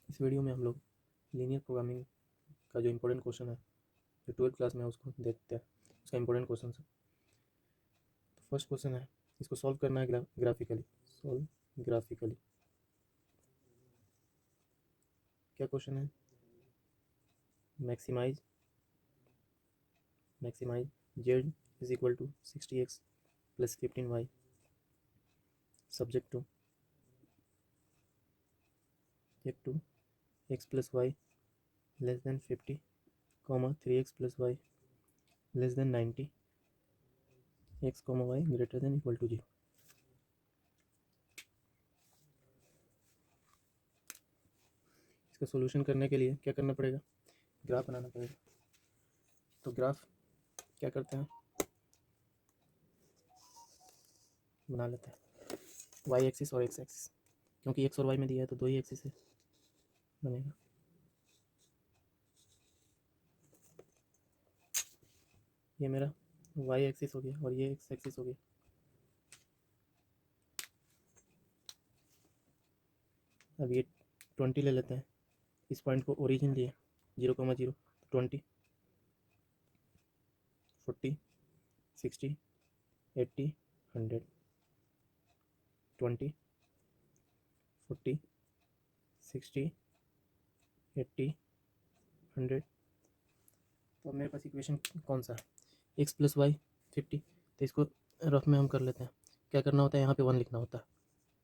इस वीडियो में हम लोग लीनियर प्रोग्रामिंग का जो इम्पोर्टेंट क्वेश्चन है जो 12th क्लास में है उसको देखते हैं। उसका इम्पोर्टेंट क्वेश्चन है। तो फर्स्ट क्वेश्चन है, इसको सॉल्व करना है ग्राफिकली। Solve graphically. क्या क्वेश्चन है? Maximise z is equal to 60x plus 15y subject to x plus y less than 50 comma 3x plus y less than 90 x comma y greater than equal to 0। इसका solution करने के लिए क्या करना पड़ेगा? Graph बनाना पड़ेगा। तो ग्राफ क्या करते हैं, बना लेते हैं वाई एक्सिस और एक्स एक्सिस, क्योंकि एक्स और वाई में दिया है तो दो ही एक्सिस है बनेगा। ये मेरा वाई एक्सिस हो गया और ये एक्स एक्सिस हो गया। अब ये 20 ले लेते हैं, इस पॉइंट को ओरिजिन लिए 0,0 20 40 60 80 100 20 40 60 80 100। तो अब मेरे पास इक्वेशन कौन सा है? X plus y 50। तो इसको रफ में हम कर लेते हैं। क्या करना होता है, यहाँ पे 1 लिखना होता है।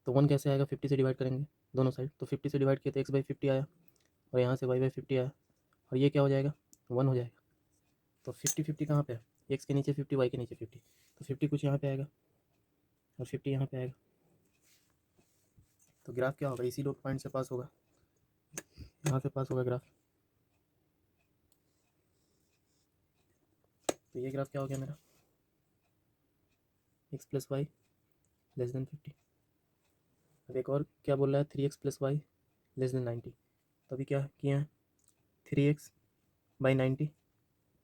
तो 1 कैसे आएगा? 50 से डिवाइड करेंगे दोनों साइड, तो 50 से डिवाइड किया तो x/50 आया और यहाँ से y/50 आया और ये क्या हो जाएगा? 1 हो जाएगा। तो 50 कहाँ पे है? x के नीचे 50, y के नीचे 50, तो 50 कुछ यहाँ पे आएगा और 50 यहाँ पे आएगा। तो ग्राफ क्या होगा? इसी दो पॉइंट से पास होगा, यहाँ से पास होगा ग्राफ। तो ये ग्राफ क्या हो गया मेरा? x plus y less than 50। अब एक और क्या बोल रहा है? 3x plus y less than 90। तो अभी क्या किया है? 3x/90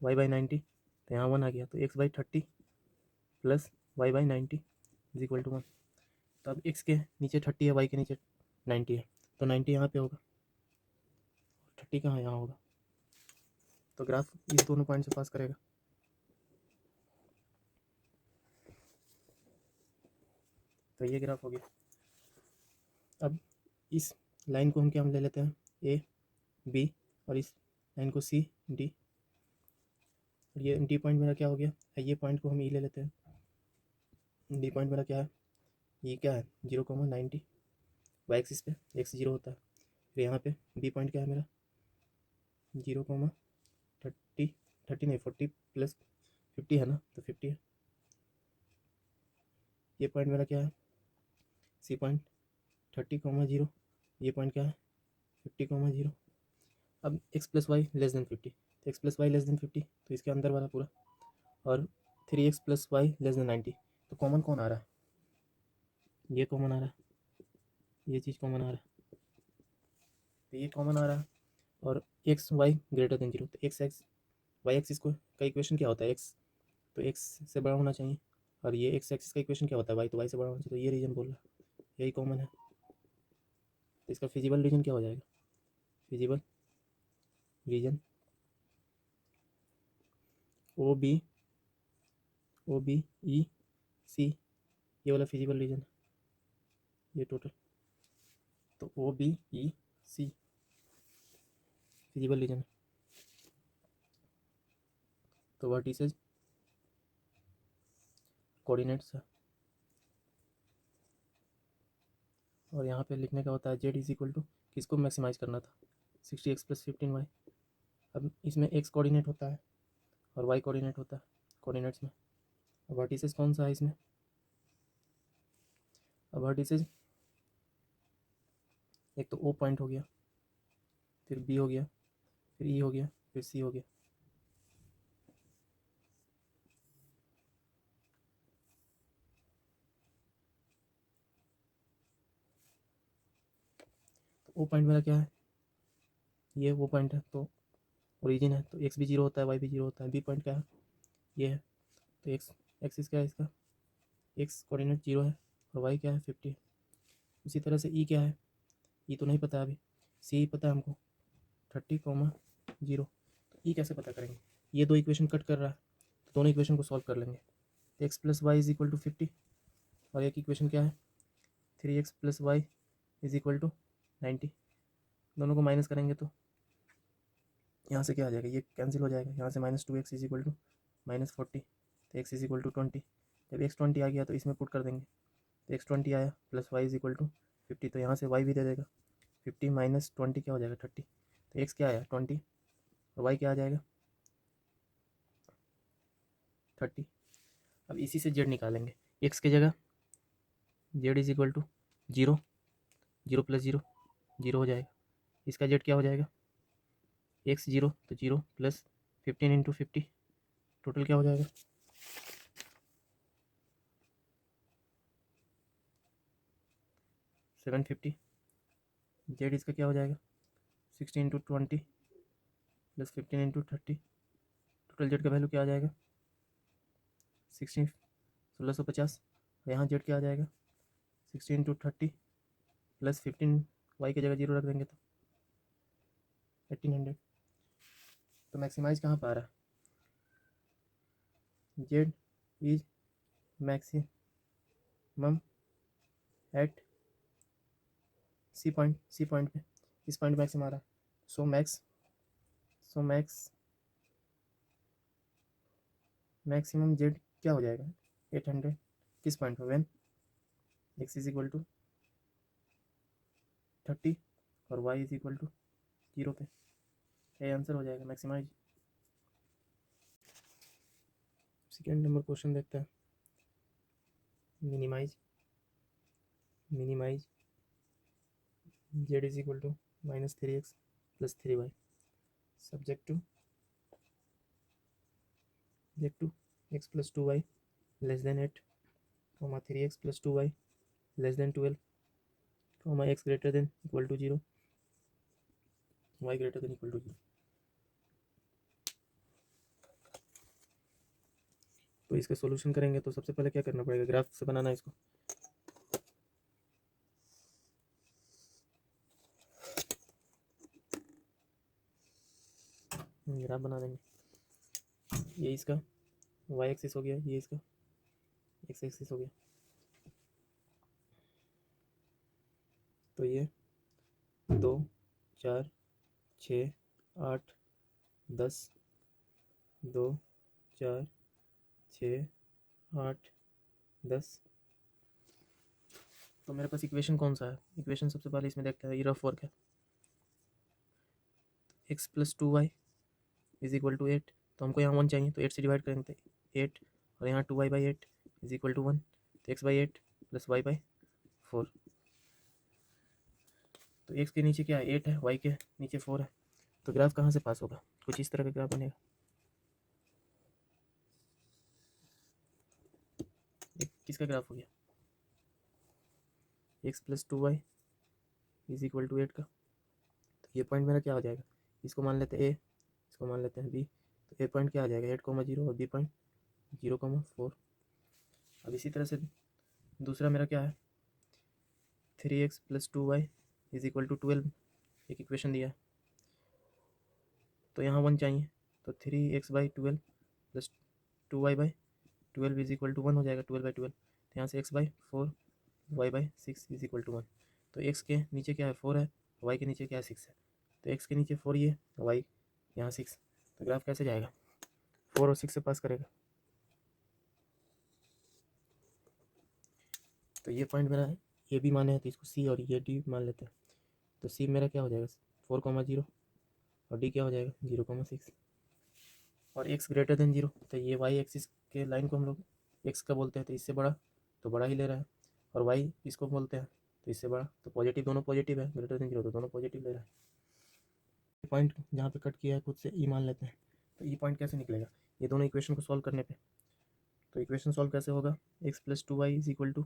y/90, तो यहाँ 1 आ गया, तो x/30 plus y/90 is equal to 1। तो अब x के नीचे 30 है, y के नीचे 90 है, तो 90 यहाँ पे होगा, 30 कहाँ यहाँ होगा। तो ग्राफ इस दोनों पॉइंट से पास करेगा। तो ये ग्राफ हो गया। अब इस लाइन को हम क्या ले लेते हैं? ए बी, और इस लाइन को सी डी, और ये डी पॉइंट मेरा क्या हो गया? ये पॉइंट को हम ई ले लेते हैं। डी पॉइंट मेरा क्या है? ये क्या है? 0,90 वाई एक्सिस पे x 0 होता है। फिर यहाँ पे बी पॉइंट क्या है मेरा? 0,30 30 नहीं 40 प्लस 50 है ना, तो 50 है। ये पॉइंट मेरा क्या है? सी पॉइंट 30,0, ये पॉइंट क्या है? 50,0। अब x plus y less than 50, तो x plus y less than 50, तो इसके अंदर वाला पूरा, और 3x plus y less than 90। तो कॉमन कौन आ रहा है? ये कॉमन आ रहा है, ये चीज़ कॉमन आ रहा है, तो ये कॉमन आ रहा है। और एक्स वाई ग्रेटर देन 0, तो एक्स वाई एक्सिस को का इक्वेशन क्या होता है? एक्स तो एक्स से बड़ा होना चाहिए, और ये एक्स एक्सिस का इक्वेशन क्या होता है? वाई तो वाई से बड़ा होना चाहिए। तो ये रीजन बोल रहा है, यही कॉमन है। तो इसका फिजिबल रीजन क्या हो जाएगा? Feasible region O B E C, ये वाला फिजिबल रीजन है, ये टोटल। तो O B E C feasible region है। तो वर्टिसेज कोऑर्डिनेट्स है, और यहाँ पे लिखने का होता है जेड इज इक्वल टू, किसको मैक्सिमाइज करना था? 60x plus 15y। अब इसमें एक्स कोऑर्डिनेट होता है और वाई कोऑर्डिनेट होता है कोऑर्डिनेट्स में। अब वर्टिसेज कौन सा है इसमें? अब वर्टिसेज एक तो ओ पॉइंट हो गया, फिर बी हो गया, फिर ई हो गया, फिर सी हो गया। तो ओ पॉइंट मेरा क्या है? ये वो पॉइंट है, तो ओरिजिन है, तो एक्स भी 0 होता है, वाई भी 0 होता है। बी पॉइंट क्या है? ये है, तो एक्स एक्सिस क्या है इसका? एक्स कोऑर्डिनेट 0 है और वाई क्या है? 50 है। उसी तरह से ई क्या है? ई तो नहीं पता अभी, सी पता है हमको 30,0। तो ई कैसे पता करेंगे? ये दो इक्वेशन कट कर रहा है, तो दोनों इक्वेशन को सॉल्व कर लेंगे। तो x plus y is equal to 50 और एक इक्वेशन क्या है 3x plus y is equal to 90। दोनों को माइनस करेंगे तो यहाँ से क्या आ जाएगा, ये कैंसिल हो जाएगा। यहाँ से -2x इज इक्वल टू -40, तो x इज इक्वल टू 20। जब x 20 आ गया तो इसमें पुट कर देंगे, तो x 20 आया plus y is equal to 50, तो यहाँ से y भी दे देगा। 50 माइनस 20 क्या हो जाएगा 30, तो x क्या आया 20 और y क्या आ जाएगा 30। अब इसी से z निकालेंगे, x की जगह z is equal to 0, 0 plus 0 0 हो जाएगा। इसका z क्या हो जाएगा x 0, तो 0 प्लस 15 इंटू 50, टोटल क्या हो जाएगा 750। z इसका क्या हो जाएगा 60 into 20 plus 15 into 30, total z का वैल्यू क्या आ जाएगा 1650। यहाँ z क्या आ जाएगा 60 इंटू 30 प्लस 15, y की जगह 0 रख देंगे तो 1800। तो मैक्सिमाइज कहाँ पर आ रहा है, z is maximum at C point पे, इस पॉइंट मैक्सिमम आ रहा है। सो मैक्सिमम z क्या हो जाएगा 800, किस पॉइंट पे when x is equal to 30 और y इज इक्वल टू 0 पे। ये आंसर हो जाएगा मैक्सिमाइज। सेकेंड नंबर क्वेश्चन देखते हैं। Minimise z is equal to -3x plus 3y subject to x plus 2y less than 8, 3x plus 2y less than 12, x greater than equal to 0, y greater than equal to 0। तो इसका solution करेंगे तो सबसे पहले क्या करना पड़ेगा, graph से बनाना है इसको। ग्राफ बना देंगे। ये इसका y एक्सिस हो गया, ये इसका x एक्सिस हो गया। तो ये 2 4 6 8 10, 2 4 6 8 10। तो मेरे पास इक्वेशन कौन सा है, इक्वेशन सबसे पहले इसमें देखते हैं, ये रफ वर्क है। x plus 2y is equal to 8, तो हमको यहाँ 1 चाहिए, तो 8 से डिवाइड करेंगे तो 8, और यहाँ 2y/8 इज इक्वल टू 1, तो x/8 प्लस y/4। तो x के नीचे क्या है 8 है, y के नीचे 4 है। तो ग्राफ कहाँ से पास होगा, कुछ इस तरह का ग्राफ बनेगा। किसका ग्राफ हो गया x plus 2y is equal to 8 का। तो ये पॉइंट मेरा क्या हो जाएगा, इसको मान लेते हैं a, इसको मान लेते हैं b। तो a पॉइंट क्या आ जाएगा 8,0 और b पॉइंट 0,4। अब इसी तरह से दूसरा मेरा क्या है 3x plus 2y is equal to 12, एक इक्वेशन दिया है। तो यहाँ 1 चाहिए, तो 3x/12 plus 2y/12 is equal to 1 हो जाएगा, 12/12। तो यहाँ से x/4 y/6 is equal to 1। तो x के नीचे क्या है 4 है, y के नीचे क्या है 6 है। तो x के नीचे 4 ये, y यहाँ 6। तो ग्राफ कैसे जाएगा 4 और 6 से पास करेगा। तो ये पॉइंट मेरा ये भी माने है, तो इसको सी और ये डी मान लेते हैं। तो सी मेरा क्या हो जाएगा 4,0 और डी क्या हो जाएगा 0,6 और x ग्रेटर देन 0। तो ये y एक्सिस के लाइन को हम लोग x का बोलते हैं, तो इससे बड़ा तो बड़ा ही ले रहा है, और y इसको बोलते हैं तो इससे बड़ा, तो पॉजिटिव दोनों पॉजिटिव है, ग्रेटर देन 0 तो दोनों पॉजिटिव ले रहा है। पॉइंट जहाँ पे कट किया है खुद से ई मान लेते हैं। तो ई पॉइंट कैसे निकलेगा, ये दोनों इक्वेशन को सॉल्व करने पे। तो इक्वेशन सॉल्व कैसे होगा, x plus 2y is equal to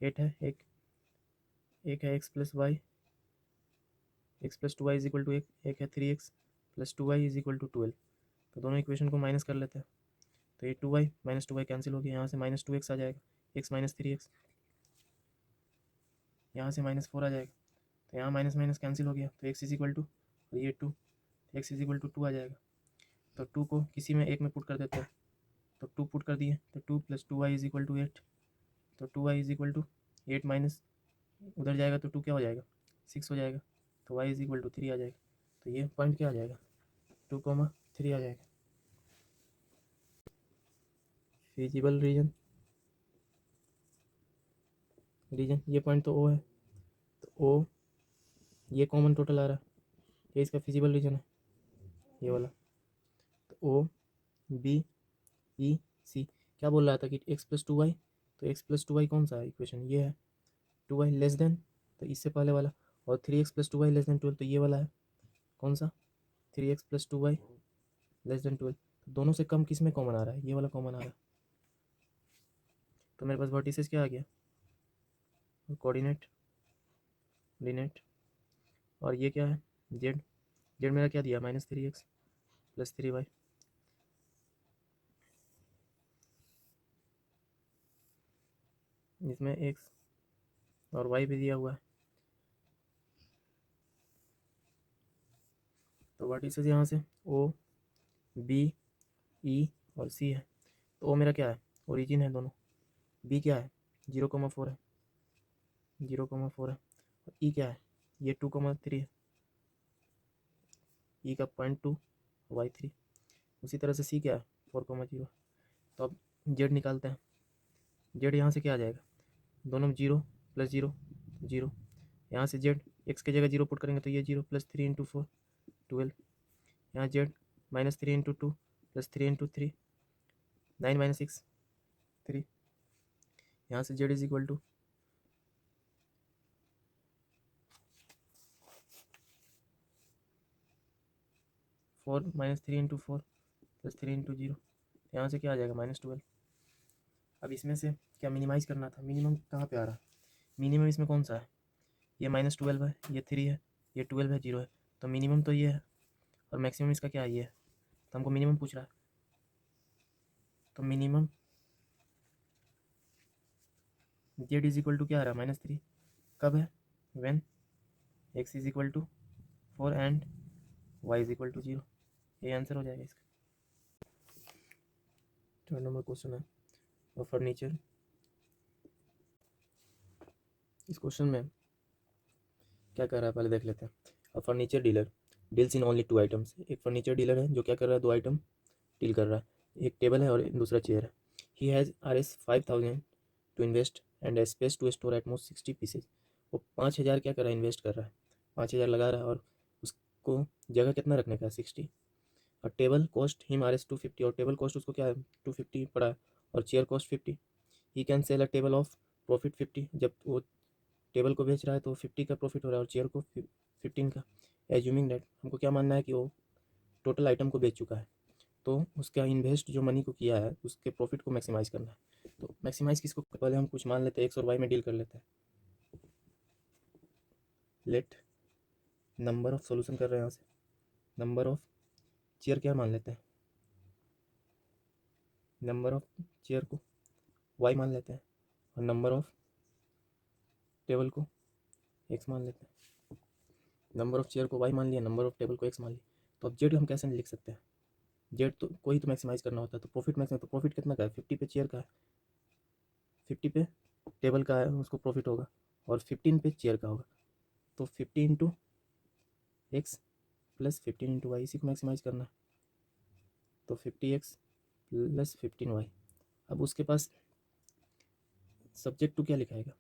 8 है, एक है x plus 2y is equal to एक है 3x plus 2y is equal to 12। तो दोनों इक्वेशन को माइनस कर लेते हैं, तो ये 2y माइनस 2y कैंसिल हो गया, यहाँ से -2x आ जाएगा, x माइनस 3x, यहाँ से -4 आ जाएगा, तो यहाँ माइनस माइनस कैंसिल हो गया, तो एक्स इज इक्वल टू, और ये 2, एक्स इज इक्वल टू 2 आ जाएगा। तो 2 को किसी में एक में पुट कर देते हैं, तो 2 पुट कर दिए, तो 2 + 2y इज इक्वल टू 8। तो 2y is equal to 8 minus उधर जाएगा तो 2 क्या हो जाएगा, 6 हो जाएगा। तो y इज इक्वल टू 3 आ जाएगा। तो ये पॉइंट क्या आ जाएगा, 2,3 आ जाएगा। फिजिबल रीजन ये पॉइंट तो ओ है, तो ओ ये कॉमन टोटल आ रहा है, ये इसका फिजिबल रीजन है ये वाला। तो ओ बी ई सी क्या बोल रहा था कि x + 2y, तो x + 2y कौन सा है इक्वेशन, ये है 2y लेस देन, तो इससे पहले वाला, और 3x + 2y लेस देन 12, तो ये वाला है कौन सा, 3x + 2y लेस देन 12। तो दोनों से कम किस में कॉमन आ रहा है, ये वाला कॉमन आ रहा है। तो मेरे पास वर्टिसेस क्या आ गया, कोऑर्डिनेट कोऑर्डिनेट, और ये क्या है, जेड, जेड मेरा क्या दिया, -3x + 3y। इसमें x और y भी दिया हुआ है। तो वर्टिसेस यहाँ से ओ बी ई और सी है। तो ओ मेरा क्या है, ओरिजिन है दोनों, बी क्या है 0,4 है, 0,4 है, और ई क्या है, ये 2,3 है, ई का 0.2 y3। उसी तरह से सी क्या है 4,0। तो अब जेड निकालते हैं, जेड यहाँ से क्या आ जाएगा, दोनों में 0 + 0 0, यहाँ से जेड एक्स की जगह 0 पुट करेंगे तो ये 0 + 3 × 4 12, यहाँ जेड -3 × 2 + 3 × 3 9 - 6 3, यहाँ से जेड इज इक्वल टू 4 -3 × 4 + 3 × 0, यहाँ से क्या आ जाएगा -12। अब इसमें से क्या मिनिमाइज़ करना था, मिनिमम कहाँ पे आ रहा है, मिनिमम इसमें कौन सा है, ये -12 है, ये 3 है, ये 12 है, 0 है, तो मिनिमम तो ये है, और मैक्सिमम इसका क्या है, ये है। तो हमको मिनिमम पूछ रहा है, तो minimum z is equal to क्या आ रहा है -3, कब है, when x is equal to 4 and y is equal to 0, ये आंसर हो जाएगा इसका। 3rd नंबर क्वेश्चन है फर्नीचर। इस क्वेश्चन में क्या कर रहा है पहले देख लेते हैं। A furniture dealer deals in only 2 items, एक फर्नीचर डीलर है जो क्या कर रहा है, 2 आइटम डील कर रहा है, एक टेबल है और दूसरा चेयर है। He has Rs 5,000 to invest and a space to store at most 60 pieces. वो 5,000 क्या कर रहा है, इन्वेस्ट कर रहा है, 5,000 लगा रहा है, और उसको जगह कितना रखने का है 60। और टेबल कॉस्ट हिम Rs 250, और टेबल कॉस्ट उसको क्या है 250 पड़ा है, और chair cost 50। He can sell a table of profit 50, जब वो टेबल को बेच रहा है तो 50 का प्रॉफिट हो रहा है और चेयर को 15 का। एज्यूमिंग डेट, हमको क्या मानना है कि वो टोटल आइटम को बेच चुका है, तो उसका इन्वेस्ट जो मनी को किया है उसके प्रॉफिट को मैक्सिमाइज़ करना है। तो मैक्सिमाइज़ किसको, पहले हम कुछ मान लेते हैं, एक्स और वाई में डील कर लेते हैं। लेट नंबर ऑफ सोल्यूशन कर रहे हैं यहाँ से, नंबर ऑफ चेयर क्या मान लेते हैं, नंबर ऑफ चेयर को वाई मान लेते हैं, और नंबर ऑफ टेबल को एक्स मान लेते हैं। नंबर ऑफ चेयर को वाई मान लिया, नंबर ऑफ टेबल को एक्स मान लिया। तो अब जेड हम कैसे लिख सकते हैं, जेड तो कोई तो मैक्सिमाइज़ करना होता है, तो प्रॉफिट मैक्सिमाइज, तो प्रॉफिट कितना का है, 50 पे चेयर का है, 50 पे टेबल का है उसको प्रॉफिट होगा, और 15 पे चेयर का होगा। तो 50 × एक्स + 15 × वाई, इसी को मैक्सिमाइज़ करना है। तो 50x + 15y। अब उसके पास सब्जेक्ट टू क्या लिखाएगा,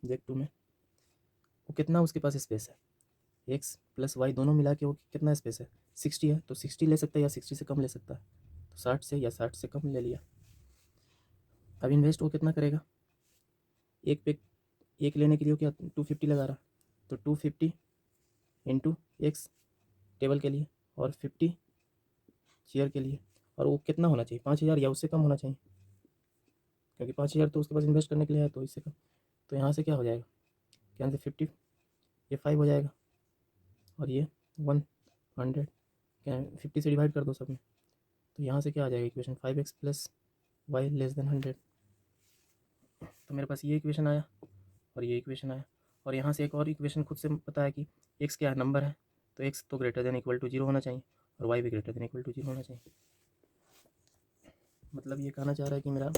सब्जेक्ट टू में वो कितना उसके पास स्पेस है, एक्स + वाई दोनों मिला के वो कितना स्पेस है 60 है, तो 60 ले सकता है या 60 से कम ले सकता है, तो 60 से या 60 से कम ले लिया। अब इन्वेस्ट वो कितना करेगा, एक पे एक लेने के लिए क्या 250 लगा रहा, तो 250 × एक्स टेबल के लिए और 50 चेयर के लिए, और वो कितना होना चाहिए 5,000 या उससे कम होना चाहिए, क्योंकि 5,000 तो उसके पास इन्वेस्ट करने के लिए है, तो इससे कम। तो यहाँ से क्या हो जाएगा, क्या से 50, ये 5 हो जाएगा, और ये 100, क्या 50 से डिवाइड कर दो सब में, तो यहाँ से क्या आ जाएगा इक्वेशन 5x + y <100। तो मेरे पास ये इक्वेशन आया और ये इक्वेशन आया, और यहाँ से एक और इक्वेशन खुद से पता है कि एक्स क्या नंबर है, तो एक्स तो ग्रेटर देन इक्वल टू 0 होना चाहिए और वाई भी ग्रेटर देन इक्वल टू 0 होना चाहिए। मतलब ये कहना चाह रहा है कि मेरा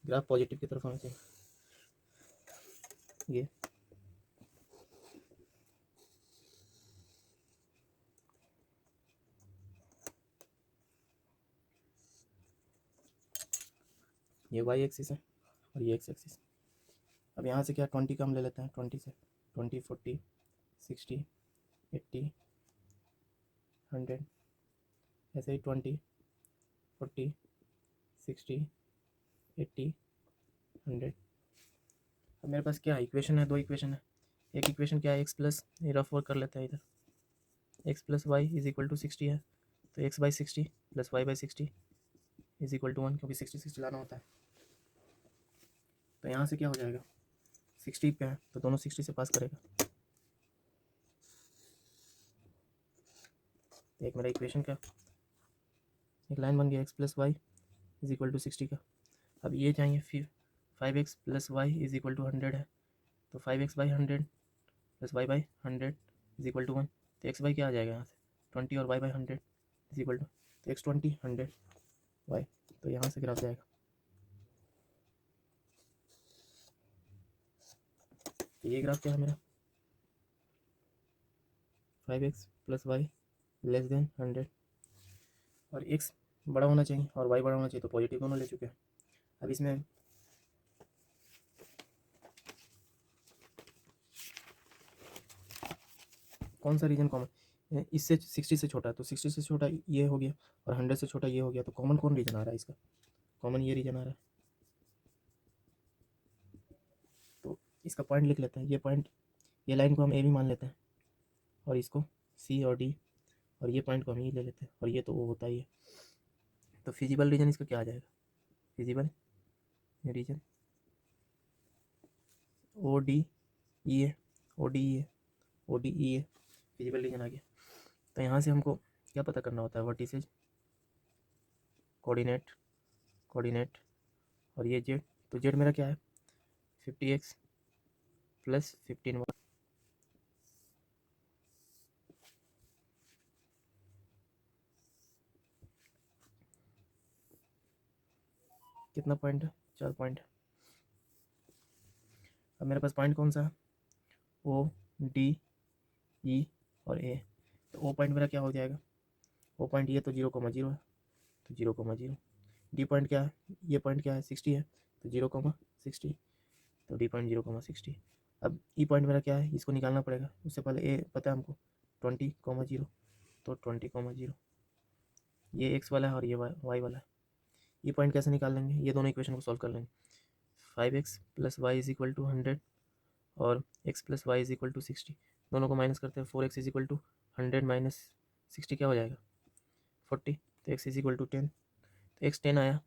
ग्राफ पॉजिटिव की तरफ होना चाहिए। ये वाई एक्सिस है और ये एक्स एक्सिस। अब यहाँ से क्या 20 का हम ले लेते हैं, 20 से 20 40 60 80 100, ऐसे ही 20 40 60 80 100। अब मेरे पास क्या इक्वेशन है, दो इक्वेशन है। एक इक्वेशन क्या है, एक्स प्लस, ये रफ वर्क कर लेते हैं इधर, x plus y is equal to 60 है, तो x by 60 plus y by 60 is equal to 1, क्योंकि 60 लाना होता है। तो यहाँ से क्या हो जाएगा, 60 पे है तो दोनों 60 से पास करेगा। तो एक मेरा इक्वेशन का एक लाइन बन गया, x plus y is equal to 60 का। अब ये चाहिए फिर 5x plus y is equal to 100 है, तो 5x by 100 plus y by 100 is equal to 1। तो एक्स बाई क्या आ जाएगा यहाँ से 20 और y by 100 is equal to, तो एक्स 20 100 वाई, तो यहाँ से ग्राफ जाएगा। तो ये ग्राफ क्या है मेरा, 5x plus y less then 100, और x बड़ा होना चाहिए और y बड़ा होना चाहिए, तो पॉजिटिव दोनों ले चुके हैं। अब इसमें कौन सा रीजन कॉमन, इससे 60 से छोटा है तो 60 से छोटा ये हो गया और 100 से छोटा ये हो गया, तो कॉमन कौन रीजन आ रहा है इसका, कॉमन ये रीजन आ रहा है। तो इसका पॉइंट लिख लेते हैं, ये पॉइंट, ये लाइन को हम ए भी मान लेते हैं और इसको सी और डी, और ये पॉइंट को हम ई ले लेते हैं और ये तो वो होता ही है। तो फिजिबल रीजन इसका क्या आ जाएगा, feasible region O D E है, ओ डी ई है, ओ डी ई है, फिजिबल रीजन आ गया। तो यहाँ से हमको क्या पता करना होता है, वर्टिसेज, कोऑर्डिनेट, कोऑर्डिनेट, और ये जेड, तो जेड मेरा क्या है 50x प्लस 15y, कितना पॉइंट है, 4 पॉइंट है। अब मेरे पास पॉइंट कौन सा है, ओ डी ई और ए, तो ओ पॉइंट मेरा क्या हो जाएगा, ओ पॉइंट ये तो 0,0 है, तो 0,0, डी पॉइंट क्या है, ये पॉइंट क्या है 60 है, तो 0,60, तो डी पॉइंट 0,60। अब ई पॉइंट मेरा क्या है, इसको निकालना पड़ेगा, उससे पहले ए पता है हमको 20,0, तो 20,0 ये एक्स वाला है और ये वाई वाला है। ये पॉइंट कैसे निकाल लेंगे, ये दोनों इक्वेशन को सॉल्व कर लेंगे, 5x plus y is equal to 100 और x plus y is equal to 60, दोनों को माइनस करते हैं, 4x is equal to 100 minus 60 क्या हो जाएगा 40, तो x इज इक्वल टू 10, तो x 10 आया,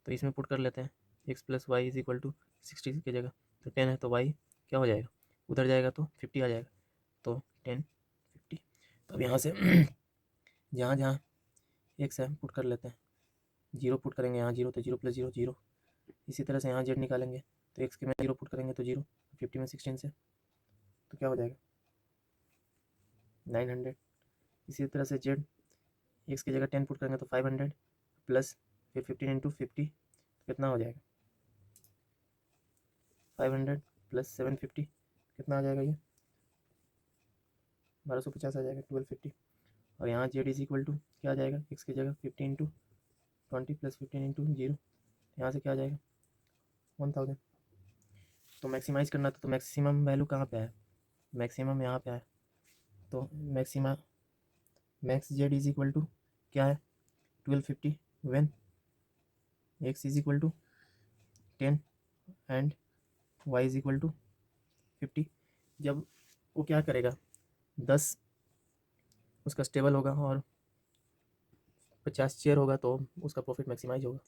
तो इसमें पुट कर लेते हैं, x plus y is equal to 60 की जगह तो 10 है, तो y क्या हो जाएगा, उधर जाएगा तो 50 आ जाएगा, तो 10 50। तो अब यहाँ से जहाँ जहाँ x है पुट कर लेते हैं, 0 पुट करेंगे यहाँ 0, तो 0 प्लस 0 0, इसी तरह से यहाँ z निकालेंगे, तो x के में 0 पुट करेंगे तो 0, 50 में 16 से तो क्या हो जाएगा 900। इसी तरह से z, x की जगह 10 पुट करेंगे तो 500 प्लस फिर 15 इंटू 50 कितना हो जाएगा 500 प्लस 750 कितना आ जाएगा, ये 1250 आ जाएगा, 1250। और यहाँ z इज इक्वल टू क्या आ जाएगा, x की जगह 50 इंटू 20 प्लस 15 इंटू 0, यहाँ से क्या आ जाएगा 1000। तो मैक्सिमाइज करना था, तो मैक्सिमम वैल्यू कहाँ पे है, मैक्सिमम यहाँ पे है, तो maxima max z is equal to क्या है 1250 when x is equal to 10 and y is equal to 50। जब वो क्या करेगा 10 उसका स्टेबल होगा और 50 चेयर होगा तो उसका प्रॉफिट मैक्सिमाइज होगा।